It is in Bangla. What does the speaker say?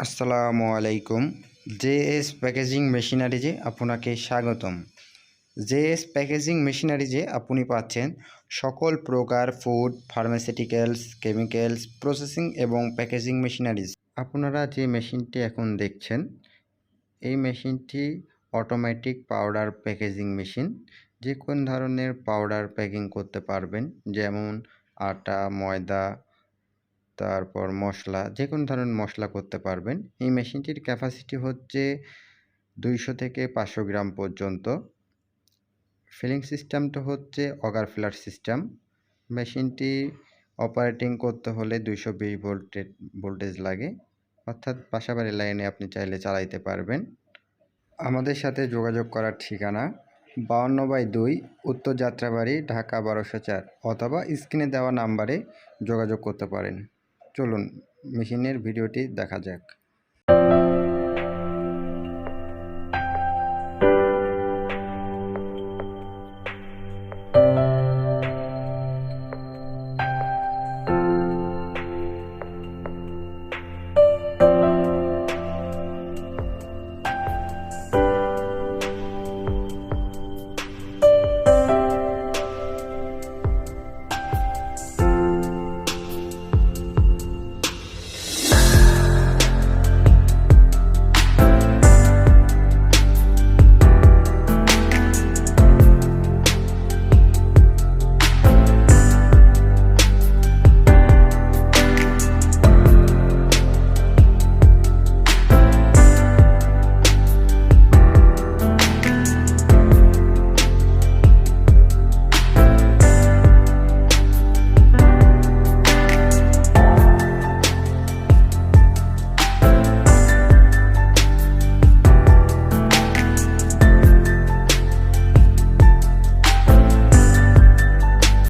আসসালামু আলাইকুম। জেএস প্যাকেজিং মেশিনারিজে আপনাকে স্বাগতম। জেএস প্যাকেজিং মেশিনারিজে আপনি পাচ্ছেন সকল প্রকার ফুড, ফার্মাসিউটিক্যালস, কেমিক্যালস, প্রসেসিং এবং প্যাকেজিং মেশিনারিজ। আপনারা যে মেশিনটি এখন দেখছেন, এই মেশিনটি অটোমেটিক পাউডার প্যাকেজিং মেশিন। যে কোন ধরনের পাউডার প্যাকিং করতে পারবেন, যেমন আটা, ময়দা, তারপর মশলা, যে কোনো ধরনের মশলা করতে পারবেন। এই মেশিনটির ক্যাপাসিটি হচ্ছে 200 থেকে 500 গ্রাম পর্যন্ত। ফিলিং সিস্টেমটা হচ্ছে অগার ফিলার সিস্টেম। মেশিনটি অপারেটিং করতে হলে 220 ভোল্টেজ লাগে, অর্থাৎ বাসাবাড়ির লাইনে আপনি চাইলে চালাইতে পারবেন। আমাদের সাথে যোগাযোগ করার ঠিকানা 52/2 উত্তর যাত্রাবাড়ি, ঢাকা 1204, অথবা স্ক্রিনে দেওয়া নাম্বারে যোগাযোগ করতে পারেন। চলুন মেশিনের ভিডিওটি দেখা যাক।